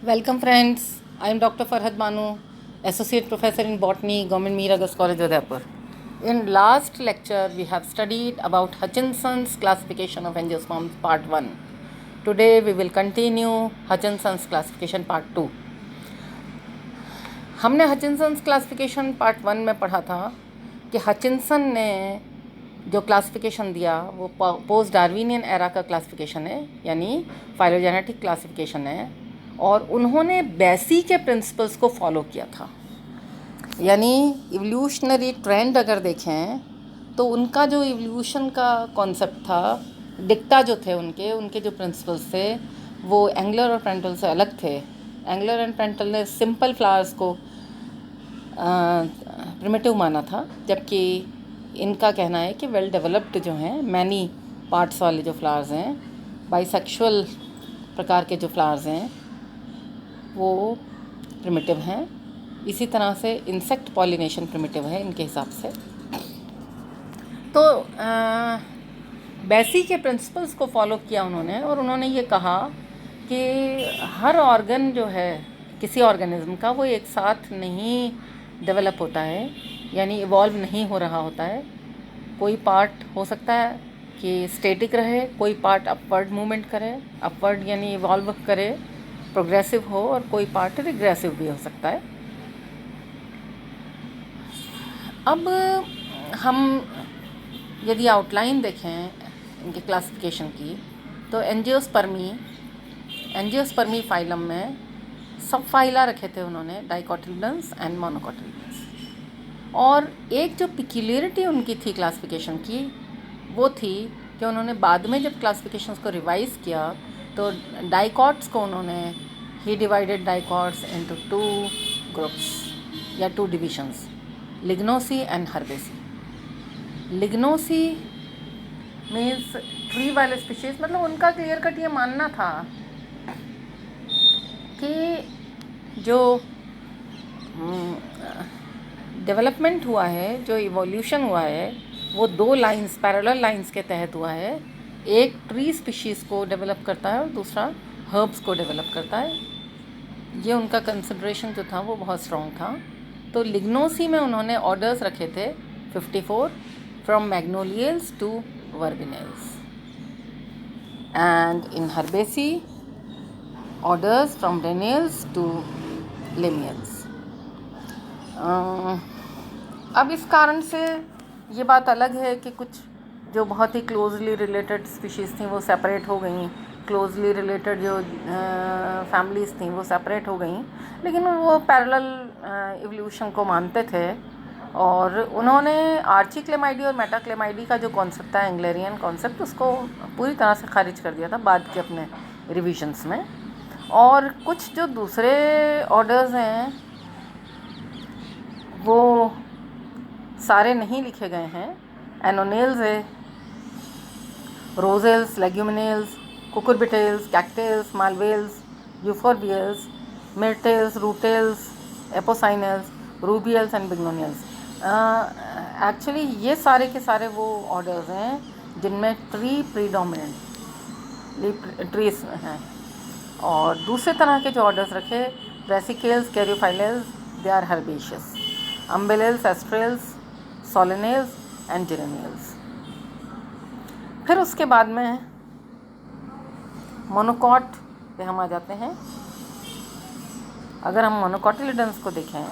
Welcome friends, I am Dr. Farhad Banu, Associate Professor in Botany, Government Mir Agas College, Udaipur. In last lecture, we have studied about Hutchinson's classification of angiosperms part 1. Today we will continue Hutchinson's classification part 2. हमने हचिनसन्स classification part 1 में पढ़ा था कि Hutchinson ने जो classification दिया वो post Darwinian era का क्लासिफिकेशन है, यानी फाइलोजेनेटिक क्लासिफिकेशन है, और उन्होंने बेसी के प्रिंसिपल्स को फॉलो किया था। यानी इवोल्यूशनरी ट्रेंड अगर देखें तो उनका जो इवोल्यूशन का कॉन्सेप्ट था, डिक्टा जो थे उनके जो प्रिंसिपल्स थे वो एंगलर और प्रेंटल से अलग थे। एंगलर एंड प्रेंटल ने सिंपल फ्लावर्स को प्रिमिटिव माना था, जबकि इनका कहना है कि वेल डेवलप्ड जो हैं, मैनी पार्ट्स वाले जो फ्लावर्स हैं, बाइसेक्सुअल प्रकार के जो फ्लावर्स हैं वो प्रिमिटिव हैं। इसी तरह से इंसेक्ट पॉलिनेशन प्रिमिटिव है इनके हिसाब से। तो बेसी के प्रिंसिपल्स को फॉलो किया उन्होंने, और उन्होंने ये कहा कि हर ऑर्गन जो है किसी ऑर्गेनिज्म का वो एक साथ नहीं डेवलप होता है, यानी इवॉल्व नहीं हो रहा होता है। कोई पार्ट हो सकता है कि स्टैटिक रहे, कोई पार्ट अपवर्ड मूवमेंट करे, अपवर्ड यानी इवॉल्व करे, प्रोग्रेसिव हो, और कोई पार्ट रिग्रेसिव भी हो सकता है। अब हम यदि आउटलाइन देखें इनके क्लासिफिकेशन की, तो एंजियोस्पर्मी फाइलम में सब फाइला रखे थे उन्होंने, डाइकोटिलेडन्स एंड मोनोकोटिलेडन्स। और एक जो पिक्यूलियरिटी उनकी थी क्लासिफिकेशन की वो थी कि उन्होंने बाद में जब क्लासिफिकेशंस को रिवाइज़ किया तो डाइकॉट्स को उन्होंने ही डिवाइडेड डाइकॉट्स इनटू 2 ग्रुप्स या 2 डिविजन्स, लिग्नोसी एंड हर्बेसी। लिग्नोसी मीन्स ट्री वाले स्पीशीज़, मतलब उनका क्लियर कट ये मानना था कि जो डेवलपमेंट हुआ है, जो इवोल्यूशन हुआ है, वो 2 लाइंस, पैरेलल लाइंस के तहत हुआ है। एक ट्री स्पीशीज़ को डेवलप करता है और दूसरा हर्ब्स को डेवलप करता है। ये उनका कंसिडरेशन जो था वो बहुत स्ट्रॉन्ग था। तो लिग्नोसी में उन्होंने ऑर्डर्स रखे थे 54, from Magnoliales to Verbenales, and in Herbaceae orders from Ranales to Lamiales. अब इस कारण से ये बात अलग है कि कुछ जो बहुत ही क्लोजली रिलेटेड स्पीशीज़ थी वो सेपरेट हो गई, क्लोजली रिलेटेड जो फैमिलीज़ थी वो सेपरेट हो गई, लेकिन वो पैरेलल इवोल्यूशन को मानते थे। और उन्होंने आर्चीक्लेमाइडी और मेटाक्लेमाइडी का जो कॉन्सेप्ट था, एंग्लेरियन कॉन्सेप्ट, उसको पूरी तरह से खारिज कर दिया था बाद के अपने रिविजन्स में। और कुछ जो दूसरे ऑर्डर्स हैं वो सारे नहीं लिखे गए हैं। एनोनेल्स है, रोजेल्स, लेग्यूमिनेल्स, कुकुरबिटेल्स, कैक्टेल्स, मालवेल्स, यूफोर्बियल्स, मिर्टेल्स, रूटेल्स, एपोसाइनल्स, रूबियल्स एंड बिग्नोनियल्स। एक्चुअली ये सारे के सारे वो ऑर्डर्स हैं जिनमें ट्री प्रीडोमिनेंट ट्रीज हैं। और दूसरे तरह के जो ऑर्डर्स रखे, ब्रेसिकेल्स, कैरियोफाइलेल्स, दे आर हर्बेशियस, अम्बेलेल्स, एस्ट्रेल्स, सोलेनेल्स एंड जेरेनियल्स। फिर उसके बाद में मोनोकॉट पे हम आ जाते हैं। अगर हम मोनोकोटिलिडन्स को देखें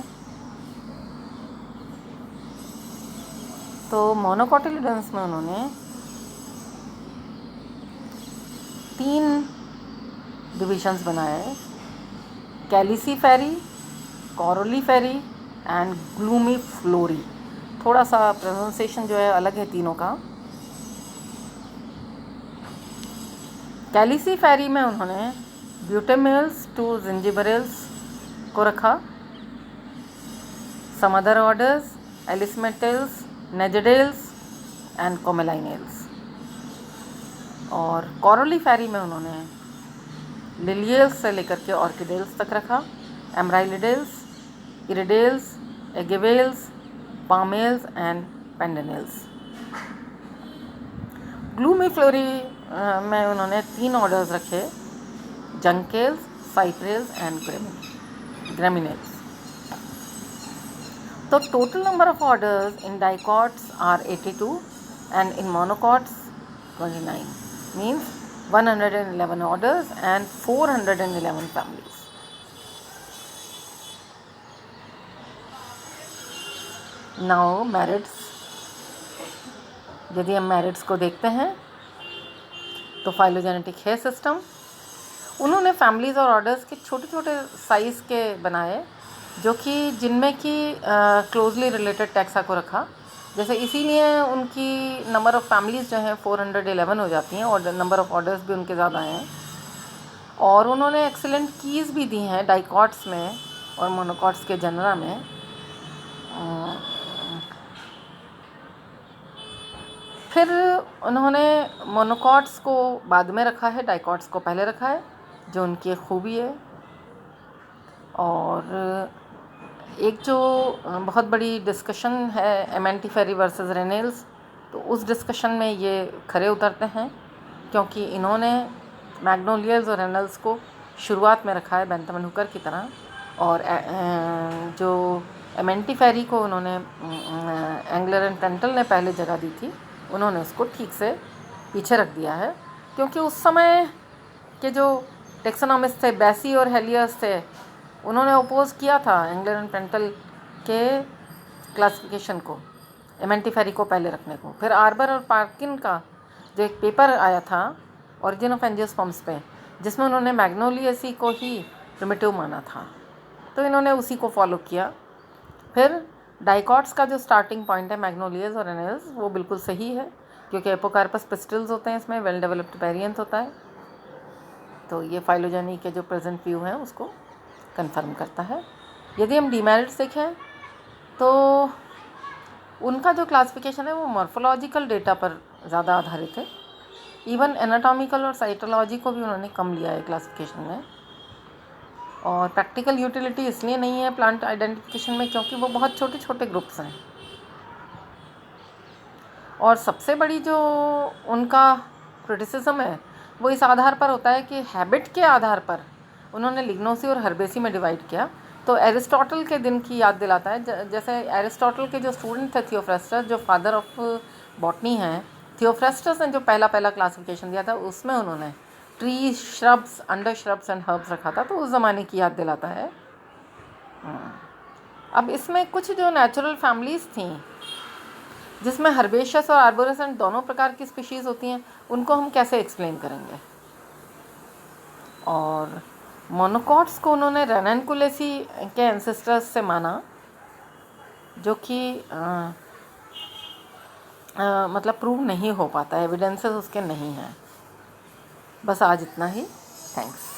तो मोनोकोटिलिडन्स में उन्होंने 3 डिविजन्स बनाए, कैलिसीफेरी, कोरोलीफेरी एंड ग्लूमीफ्लोरी। थोड़ा सा प्रोनाउंसिएशन जो है अलग है तीनों का। कैलिसीफेरी में उन्होंने ब्यूटेमेल्स टू जिंजिबरेल्स को रखा, सम अदर ऑर्डर्स एलिसमेटेल्स, नेजेडेल्स एंड कोमेलाइनेल्स। और कोरोलीफेरी में उन्होंने लिलियल्स से लेकर के ऑर्किडेल्स तक रखा, एमराइलिडेल्स, इरिडेल्स, एगेवेल्स, पामेल्स एंड पेंडेनेल्स। ग्लूमीफ्लोरी में उन्होंने 3 ऑर्डर्स रखे, जंकेल्स, cypress and gramineals. तो total number of orders in dicots are 82 and in monocots 29, means 111 orders and 411 families. Now merits. यदि हम merits को देखते हैं तो फाइलोजेनेटिक है सिस्टम। उन्होंने फैमिलीज़ और ऑर्डर्स के छोटे छोटे साइज़ के बनाए, जो कि जिनमें कि क्लोजली रिलेटेड टैक्सा को रखा। जैसे इसीलिए उनकी नंबर ऑफ़ फैमिलीज़ जो हैं 411 हो जाती हैं और नंबर ऑफ़ ऑर्डर्स भी उनके ज़्यादा हैं। और उन्होंने एक्सीलेंट कीज़ भी दी हैं डाइकॉट्स में और मोनोकॉट्स के जनरा में। फिर उन्होंने मोनोकॉट्स को बाद में रखा है, डाइकॉट्स को पहले रखा है, जो उनकी एक खूबी है। और एक जो बहुत बड़ी डिस्कशन है एमएनटी फेरी वर्सेस रेनेल्स, तो उस डिस्कशन में ये खरे उतरते हैं, क्योंकि इन्होंने मैग्नोलियल्स और रेनल्स को शुरुआत में रखा है बेंथम एंड हुकर की तरह, और जो एमएनटी फेरी को उन्होंने एंगलर एंड पेंटल ने पहले जगह दी थी, उन्होंने उसको ठीक से पीछे रख दिया है। क्योंकि उस समय के जो टेक्सोनॉमिस्ट थे, बेसी और हेलियर्स थे, उन्होंने अपोज किया था एंगलर एंड पेंटल के क्लासिफिकेशन को, एमएनटी फेरी को पहले रखने को। फिर आर्बर और पार्किन का जो एक पेपर आया था ओरिजिन ऑफ एंजियोस्पर्म्स पे, जिसमें उन्होंने मैग्नोलियसी को ही प्रिमिटिव माना था, तो इन्होंने उसी को फॉलो किया। फिर डाइकॉट्स का जो स्टार्टिंग पॉइंट है मैग्नोलियस और रेनेल्स, वो बिल्कुल सही है, क्योंकि एपोकार्पस पिस्टल्स होते हैं, इसमें वेल डेवलप्ड वेरिएंट होता है। तो ये फाइलोजेनी के जो प्रेजेंट व्यू हैं उसको कंफर्म करता है। यदि हम डीमेरिट्स देखें तो उनका जो क्लासिफिकेशन है वो मॉर्फोलॉजिकल डेटा पर ज़्यादा आधारित है। इवन एनाटॉमिकल और साइटोलॉजी को भी उन्होंने कम लिया है क्लासिफिकेशन में। और प्रैक्टिकल यूटिलिटी इसलिए नहीं है प्लांट आइडेंटिफिकेशन में, क्योंकि वो बहुत छोटे छोटे ग्रुप्स हैं। और सबसे बड़ी जो उनका क्रिटिसिज्म है वो इस आधार पर होता है कि हैबिट के आधार पर उन्होंने लिग्नोसी और हर्बेसी में डिवाइड किया। तो एरिस्टोटल के दिन की याद दिलाता है। जैसे एरिस्टोटल के जो स्टूडेंट थे थियोफ्रास्टस, जो फादर ऑफ बॉटनी हैं, थियोफ्रास्टस ने जो पहला क्लासिफिकेशन दिया था, उसमें उन्होंने tree, shrubs, under shrubs and herbs रखा था, तो उस ज़माने की याद दिलाता है। अब इसमें कुछ जो नेचुरल फैमिलीज़ थी जिसमें हर्बेशियस और आर्बोरेसेंट दोनों प्रकार की स्पीशीज़ होती हैं, उनको हम कैसे एक्सप्लेन करेंगे। और मोनोकॉट्स को उन्होंने रेननकुलेसी के एंसेस्टर्स से माना, जो कि मतलब प्रूव नहीं हो पाता, एविडेंसेस उसके नहीं हैं। बस आज इतना ही। थैंक्स।